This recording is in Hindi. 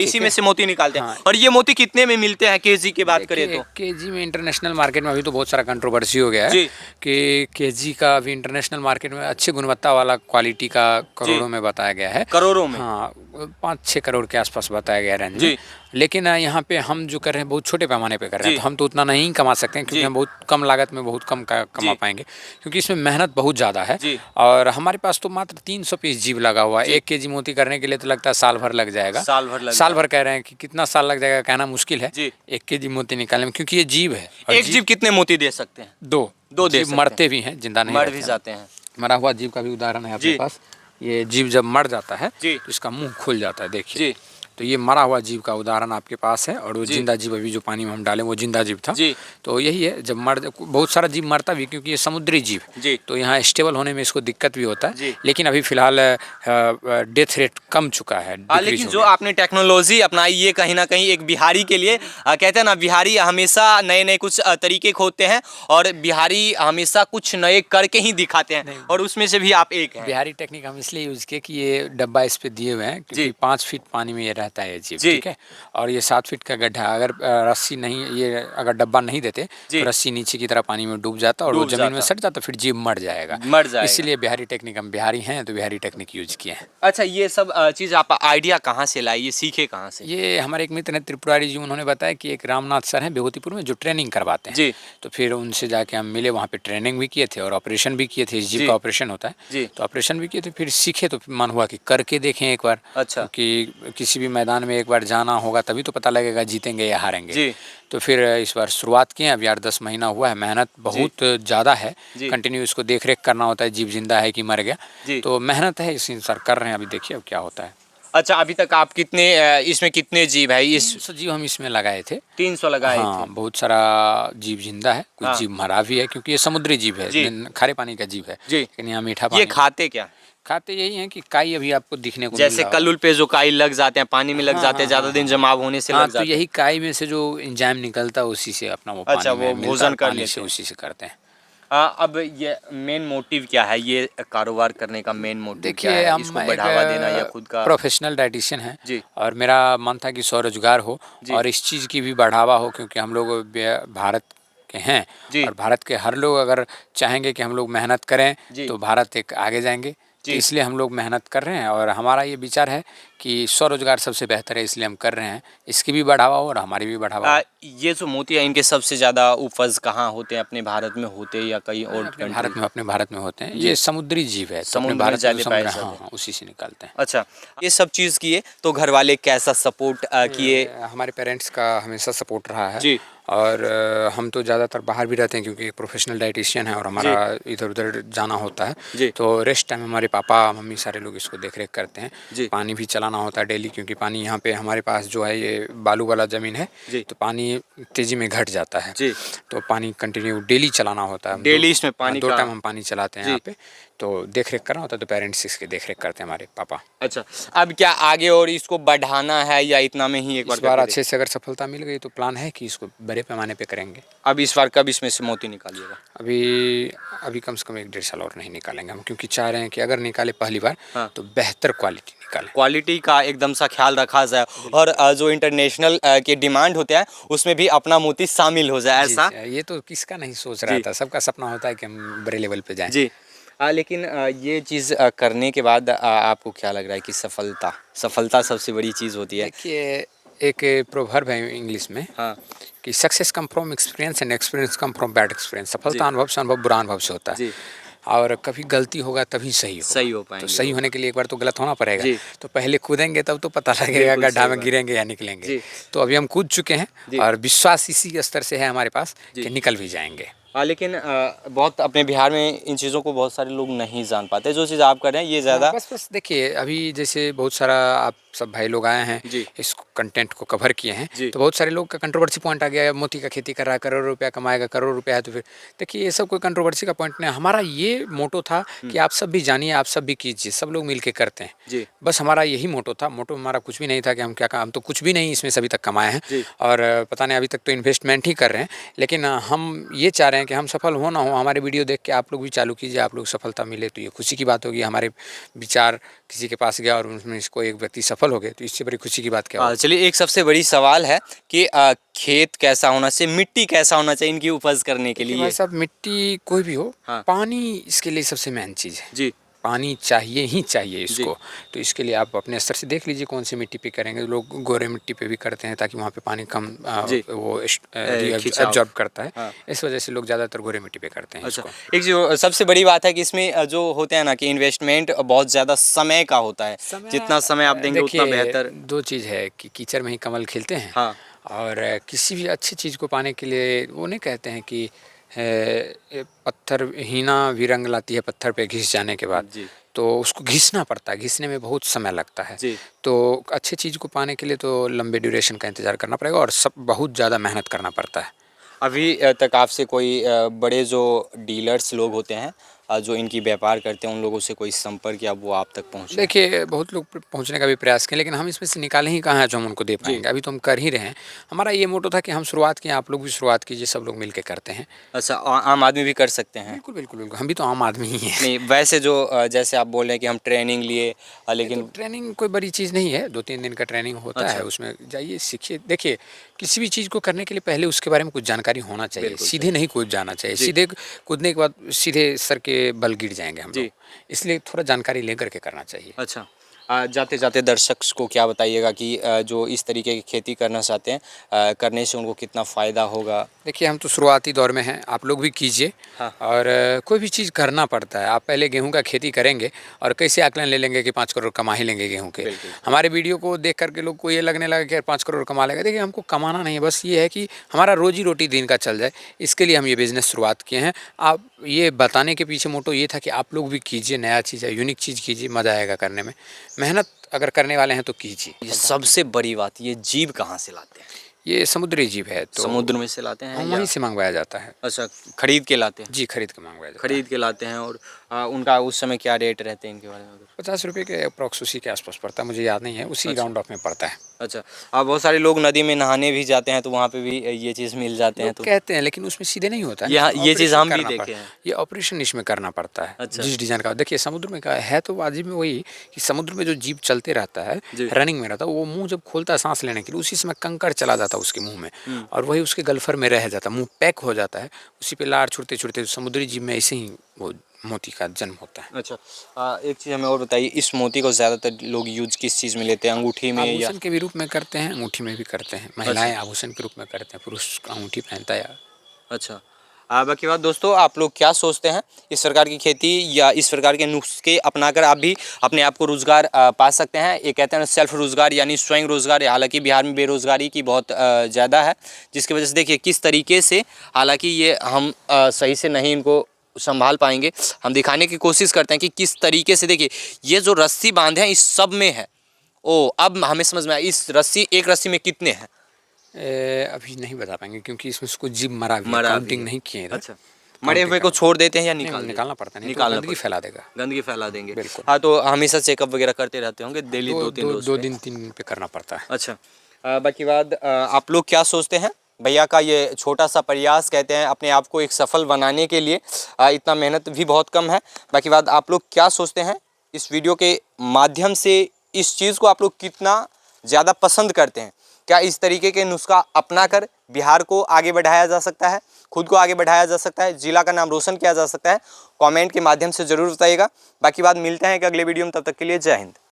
इसी में से मोती निकालते हैं। हाँ। और ये मोती कितने में मिलते हैं केजी की बात करें तो? केजी में इंटरनेशनल मार्केट में अभी तो बहुत सारा कंट्रोवर्सी हो गया है जी। कि केजी का अभी इंटरनेशनल मार्केट में अच्छी गुणवत्ता वाला क्वालिटी का करोड़ों में बताया गया है। करोड़ों में? हाँ, 5-6 करोड़ के आसपास बताया गया रेंज में। जी। लेकिन यहाँ पे हम जो कर रहे हैं बहुत छोटे पैमाने पे कर रहे हैं, जी। तो हम तो उतना नहीं कमा सकते हैं, क्योंकि जी। हम बहुत कम लागत में बहुत कम कमा जी। पाएंगे, क्योंकि इसमें मेहनत बहुत ज़्यादा है। जी। और हमारे पास तो मात्र 300 पीस जीव लगा हुआ है। जी। 1 केजी मोती करने के लिए तो लगता है साल भर लग जाएगा। साल भर लग साल जाएगा। भर कह रहे हैं कि कितना साल लग जाएगा कहना मुश्किल है जी। 1 केजी मोती निकालने में, क्योंकि ये जीव है। और एक जीव कितने मोती दे सकते हैं? 2 दे जीव सकते मरते हैं। भी हैं, जिंदा नहीं मर रहते भी हैं। जाते हैं। मरा हुआ जीव का भी उदाहरण है अपने जी। पास। ये जीव जब मर जाता है जी। तो इसका मुंह खुल जाता है, देखिए। जी। तो ये मरा हुआ जीव का उदाहरण आपके पास है। और वो जी। जिंदा जीव अभी जो पानी में हम डालें वो जिंदा जीव था। जी। तो यही है, जब बहुत सारा जीव मरता भी, क्योंकि ये समुद्री जीव, जी। तो यहाँ स्टेबल होने में इसको दिक्कत भी होता है। जी। लेकिन अभी फिलहाल डेथ रेट कम चुका है, डिक्रीज लेकिन हो जो गया। आपने टेक्नोलॉजी अपनाई, ये कहीं ना कहीं एक बिहारी के लिए कहते हैं ना, बिहारी हमेशा नए नए कुछ तरीके खोजते हैं, और बिहारी हमेशा कुछ नए करके ही दिखाते हैं, और उसमें से भी आप एक हैं। बिहारी टेक्निक हम इसलिए यूज़ किए कि ये डब्बा इस पे दिए हुए हैं, क्योंकि 5 फीट पानी में ये रहता है ये जीव, जी। ठीक है। और ये 7 फीट का गड्ढा, अगर रस्सी नहीं, ये अगर डब्बा नहीं देते जी। तो रस्सी नीचे की तरफ पानी में डूब जाता और वो डूब जमीन में जाता। सट जाता, फिर जीव मर जाएगा। मर जाएगा। इसीलिए बिहारी टेक्निक, हम बिहारी हैं तो बिहारी टेक्निक यूज किए हैं। अच्छा, ये सब चीज़ आप आइडिया कहाँ से लाई, ये सीखे कहाँ से? ये हमारे एक मित्र हैं त्रिपुरारी जी, उन्होंने बताया कि एक रामनाथ सर हैं विभूतिपुर में जो ट्रेनिंग करवाते हैं। जी। तो फिर उनसे जाके हम मिले, वहाँ पे ट्रेनिंग भी किए थे और ऑपरेशन भी किए थे। इस जीव जी। का ऑपरेशन होता है। जी। तो ऑपरेशन भी किए थे, फिर सीखे, तो फिर मन हुआ कि करके देखें एक बार। अच्छा। क्योंकि किसी भी मैदान में एक बार जाना होगा, तभी तो पता लगेगा जीतेंगे या हारेंगे। जी। तो फिर इस बार शुरुआत किए, अभी 8-10 महीना हुआ है। मेहनत बहुत ज़्यादा है, जी। कंटिन्यू इसको देख रेख करना होता है, जीव जिंदा है कि मर गया। जी। तो मेहनत है, इसी अनुसार कर रहे हैं, अभी देखिए अब क्या होता है। अच्छा, अभी तक आप कितने इसमें कितने जीव है? इस 300 जीव हम इसमें लगाए थे। 300 लगाए हाँ, थे। बहुत सारा जीव जिंदा है, कुछ हाँ। जीव मरा भी है, क्योंकि ये समुद्री जीव है, जी। खारे पानी का जीव है। जी। लेकिन यहाँ मीठा ये पानी। खाते क्या? खाते यही हैं कि काई अभी आपको दिखने को मिल जैसे रहा होगा। कल्लुल पे जो काई लग जाते हैं, पानी में लग हाँ, जाते हैं, हाँ, ज्यादा हाँ, दिन हाँ। जमाव होने से हाँ, लग तो जाते हैं। यही काई में से जो एंजाइम निकलता है, उसी से अपना वो अच्छा, पानी में वो मिलता है भोजन और कर पानी लेते से हैं। उसी से करते हैं। अब ये मेन मोटिव क्या है, ये कारोबार करने का मेन मोटिव क्या देखिए, है? हम इसको एक बढ़ावा देना या खुद का? प्रोफेशनल डाइटिशियन हैं। जी। और मेरा मन था कि स्वरोजगार हो जी। और इस चीज़ की भी बढ़ावा हो, क्योंकि हम लोग भारत के हैं। जी। और भारत के हर लोग अगर चाहेंगे कि हम लोग मेहनत करें, जी। तो भारत एक आगे जाएंगे। तो जी। इसलिए हम लोग मेहनत कर रहे हैं, और हमारा ये विचार है कि स्वरोजगार सबसे बेहतर है, इसलिए हम कर रहे हैं। इसकी भी बढ़ावा हो और हमारी भी बढ़ावा हो। ये जो मोती है, इनके सबसे ज़्यादा उपज कहाँ होते हैं? अपने भारत में होते हैं या कहीं और कंट्री? अपने भारत में होते हैं। जी। ये समुद्री जीव है, तो अपने समुद्र में भारत में ज़्यादा तो पाए समुद्र, जाते हाँ हैं। हाँ, उसी से निकालते हैं। अच्छा, ये सब चीज़ किए तो घर वाले कैसा सपोर्ट किए? हमारे पेरेंट्स का हमेशा सपोर्ट रहा है। जी। और हम तो ज़्यादातर बाहर भी रहते हैं, क्योंकि एक प्रोफेशनल डाइटिशियन है और हमारा इधर उधर जाना होता है। जी। तो रेस्ट टाइम हमारे पापा मम्मी सारे लोग इसको देख रेख करते हैं। जी। पानी भी चलाना होता है डेली, क्योंकि पानी यहाँ पे हमारे पास जो है ये बालू वाला ज़मीन है। जी। तो पानी तेज़ी में घट जाता है। जी। तो पानी कंटिन्यू डेली चलाना होता है। डेली इसमें पानी 2 का? टाइम हम पानी चलाते हैं जी। यहाँ पे। तो देख रेख करना होता है, तो पेरेंट्स इसकी देख रेख करते हैं हमारे पापा। अच्छा, अब क्या आगे और इसको बढ़ाना है या इतना में ही एक बार इस बार करके अच्छे से अगर सफलता मिल गई तो प्लान है कि इसको बड़े पैमाने पे करेंगे। अब इस बार कब इसमें से मोती निकालिएगा? अभी कम से कम 1-1.5 साल और नहीं निकालेंगे हम, क्योंकि चाह रहे हैं कि अगर निकाले पहली बार, हाँ। तो बेहतर क्वालिटी निकालें। क्वालिटी का एकदम सा ख्याल रखा जाए, और जो इंटरनेशनल के डिमांड होते हैं उसमें भी अपना मोती शामिल हो जाए, ऐसा? ये तो किसका नहीं सोच रहा था, सबका सपना होता है कि हम बड़े लेवल पे जाएं। जी। लेकिन ये चीज़ करने के बाद आपको क्या लग रहा है कि सफलता सबसे बड़ी चीज़ होती है? देखिए, एक प्रोवर्ब है इंग्लिश में हाँ। कि success come from experience and experience come from bad experience. सफलता अनुभव से, अनुभव बुरा अनुभव से होता है। जी। और कभी गलती होगा तभी सही होगा। सही हो तो पाएंगे सही वो। होने के लिए एक बार तो गलत होना पड़ेगा। जी। तो पहले कूदेंगे तब तो पता लगेगा बिल्कुल गड्ढा सही में बात। गिरेंगे या निकलेंगे। जी। तो अभी हम कूद चुके हैं, जी। और विश्वास इसी स्तर से है हमारे पास जी। कि निकल भी जाएंगे। लेकिन बहुत अपने बिहार में इन चीज़ों को बहुत सारे लोग नहीं जान पाते, जो चीज़ आप कर रहे हैं ये ज़्यादा। बस देखिए, अभी जैसे बहुत सारा आप सब भाई लोग आए हैं, जी। इस कंटेंट को कवर किए हैं, जी। तो बहुत सारे लोग का कंट्रोवर्सी पॉइंट आ गया है, मोती का खेती कर रहा है, करोड़ रुपया कमाएगा, करोड़ रुपया है। तो फिर देखिए, ये सब कोई कंट्रोवर्सी का पॉइंट नहीं है। हमारा ये मोटो था कि आप सब भी जानिए, आप सब भी कीजिए, सब लोग मिल के करते हैं। जी। बस हमारा यही मोटो था। मोटो हमारा कुछ भी नहीं था कि हम क्या काम, तो कुछ भी नहीं इसमें से अभी तक कमाए हैं। जी। और पता नहीं, अभी तक तो इन्वेस्टमेंट ही कर रहे हैं। लेकिन हम ये चाह रहे हैं कि हम सफल हो ना हो, हमारे वीडियो देख के आप लोग भी चालू कीजिए, आप लोग सफलता मिले तो ये खुशी की बात होगी। हमारे विचार किसी के पास गया और उसमें इसको एक व्यक्ति सफल हो गए, तो इससे बड़ी खुशी की बात क्या होगी। चलिए, एक सबसे बड़ी सवाल है कि खेत कैसा होना चाहिए, मिट्टी कैसा होना चाहिए इनकी उपज करने के देखिए लिए। भाई साहब, मिट्टी कोई भी हो, हाँ। पानी इसके लिए सबसे मेन चीज़ है। जी पानी चाहिए ही चाहिए जी। इसको। तो इसके लिए आप अपने स्तर से देख लीजिए कौन सी मिट्टी पे करेंगे। लोग गोरे मिट्टी पे भी करते हैं ताकि वहाँ पे पानी कम जी। वो खिंचाव। एब्जॉर्ब करता है। हाँ। इस वजह से लोग ज़्यादातर गोरे मिट्टी पे करते हैं अच्छा, इसको। एक जो सबसे बड़ी बात है कि इसमें जो होते हैं ना कि इन्वेस्टमेंट बहुत ज़्यादा समय का होता है। जितना समय आप देंगे उतना देखिए, बेहतर। दो चीज़ है कि कीचड़ में ही कमल खिलते हैं। हाँ। और किसी भी अच्छी चीज़ को पाने के लिए वो नहीं कहते हैं कि पत्थर हीना भी रंग लाती है पत्थर पे घिस जाने के बाद। जी तो उसको घिसना पड़ता है, घिसने में बहुत समय लगता है। जी। तो अच्छी चीज़ को पाने के लिए तो लंबे ड्यूरेशन का इंतज़ार करना पड़ेगा और सब बहुत ज़्यादा मेहनत करना पड़ता है। अभी तक आपसे कोई बड़े जो डीलर्स लोग होते हैं जो इनकी व्यापार करते हैं, उन लोगों से कोई संपर्क या वो आप तक पहुँचे? देखिए, बहुत लोग पहुँचने का भी प्रयास किए, लेकिन हम इसमें से निकाले ही कहाँ हैं जो हम उनको दे पाएँगे। अभी तो हम कर ही रहे हैं। हमारा ये मोटो था कि हम शुरुआत किए, आप लोग भी शुरुआत कीजिए, सब लोग मिल के करते हैं। अच्छा, आम आदमी भी कर सकते हैं? बिल्कुल, बिल्कुल, बिल्कुल। हम भी तो आम आदमी ही हैं। नहीं, वैसे जो जैसे आप बोल रहे हैं कि हम ट्रेनिंग लिए तो लेकिन। ट्रेनिंग कोई बड़ी चीज़ नहीं है, 2-3 दिन का ट्रेनिंग होता है, अच्छा। उसमें जाइए, सीखिए। देखिए, किसी भी चीज़ को करने के लिए पहले उसके बारे में कुछ जानकारी होना चाहिए, बिल्कुल सीधे नहीं कूद जाना चाहिए। जी। सीधे कूदने के बाद सीधे सर के बल गिर जाएँगे हम जी। लोग, इसलिए थोड़ा जानकारी लेकर के करना चाहिए। अच्छा, जाते जाते दर्शक को क्या बताइएगा कि जो इस तरीके की खेती करना चाहते हैं करने से उनको कितना फ़ायदा होगा? देखिए, हम तो शुरुआती दौर में हैं, आप लोग भी कीजिए। हाँ। और कोई भी चीज़ करना पड़ता है। आप पहले गेहूँ का खेती करेंगे और कैसे आकलन ले लेंगे कि 5 करोड़ कमा ही लेंगे गेहूँ के। बिल्कुल। हमारे वीडियो को देख कर के लोग को ये लगने लगा कि यार 5 करोड़ कमा लेगा। देखिए, हमको कमाना नहीं है, बस ये है कि हमारा रोज़ी-रोटी दिन का चल जाए, इसके लिए हम ये बिज़नेस शुरुआत किए हैं। आप ये बताने के पीछे मोटो ये था कि आप लोग भी कीजिए, नया चीज़ है, यूनिक चीज़ कीजिए, मज़ा आएगा करने में। मेहनत अगर करने वाले हैं तो कीजिए। ये सबसे बड़ी बात, ये जीव कहाँ से लाते हैं? ये समुद्री जीव है, तो समुद्र में से लाते हैं हम या? वहीं से मँगवाया जाता है। अच्छा, खरीद के लाते हैं? जी, खरीद के मँगवाया जाता है। खरीद के लाते हैं और उनका उस समय क्या रेट रहते हैं इनके बारे में? 50 रुपये के अप्रॉक्स उसी के आसपास पड़ता है, मुझे याद नहीं है, उसी अच्छा। राउंड ऑफ में पड़ता है। अच्छा, बहुत सारे लोग नदी में नहाने भी जाते हैं तो वहाँ पे भी ये चीज़ मिल जाते हैं लोग तो। कहते हैं, लेकिन उसमें सीधे नहीं होता है। यहाँ ये चीज़ ऑपरेशन हम भी करना देखे पड़ता हैं। है। ये ऑपरेशन इसमें करना पड़ता है। अच्छा। जिस डिज़ाइन का देखिए, समुद्र में का है तो वाजिब में वही कि समुद्र में जो जीव चलते रहता है, जी। रनिंग में रहता है, वो मुँह जब खोलता है सांस लेने के लिए, उसी समय कंकड़ चला जाता है उसके मुँह में और वही उसके गलफर में रह जाता है, मुँह पैक हो जाता है, उसी पे लार छुड़ते-छुड़ते समुद्री जीव में ऐसे ही वो मोती का जन्म होता है। अच्छा, एक चीज़ हमें और बताइए, इस मोती को ज़्यादातर लोग यूज किस चीज़ में लेते हैं, अंगूठी में या? आभूषण के भी रूप में करते हैं, अंगूठी में भी करते हैं। महिलाएँ आभूषण के रूप में करते हैं, पुरुष अंगूठी पहनता है। अच्छा, बाकी बात दोस्तों, आप लोग क्या सोचते हैं इस प्रकार की खेती या इस प्रकार के नुस्खे अपनाकर आप भी अपने आप को रोज़गार पा सकते हैं? ये कहते हैं सेल्फ रोज़गार यानी स्वयं रोज़गार। हालांकि बिहार में बेरोज़गारी की बहुत ज़्यादा है, जिसकी वजह से देखिए किस तरीके से, हालांकि ये हम सही से नहीं इनको संभाल पाएंगे, हम दिखाने की कोशिश करते हैं कि किस तरीके से। देखिए, ये जो रस्सी बांधे हैं इस सब में है। ओ, अब हमें समझ में आया, इस रस्सी, एक रस्सी में कितने हैं? अभी नहीं बता पाएँगे क्योंकि इसमें से कुछ जीव मरा भी है, मरा भी काउंटिंग है। नहीं किए इधर। अच्छा, मरे हुए को छोड़ देते हैं या निकाल देते हैं? निकालना पड़ता है, नहीं तो निकालना गंदगी पड़ता फैला देगा। है। गंदगी फैला देंगे। बिल्कुल। हाँ, तो हमेशा चेकअप वगैरह करते रहते होंगे डेली 2-3 रोज 2 पे? दिन 3 दिन पे करना पड़ता है। अच्छा, बाकी बात आप लोग क्या सोचते हैं? भैया का ये छोटा सा प्रयास, कहते हैं अपने आप को एक सफल बनाने के लिए इतना मेहनत भी बहुत कम है। बाकी बात आप लोग क्या सोचते हैं इस वीडियो के माध्यम से, इस चीज़ को आप लोग कितना ज़्यादा पसंद करते हैं? क्या इस तरीके के नुस्खा अपनाकर बिहार को आगे बढ़ाया जा सकता है, खुद को आगे बढ़ाया जा सकता है, जिला का नाम रोशन किया जा सकता है? कमेंट के माध्यम से ज़रूर बताइएगा। बाकी बात मिलते हैं एक अगले वीडियो में, तब तक के लिए जय हिंद।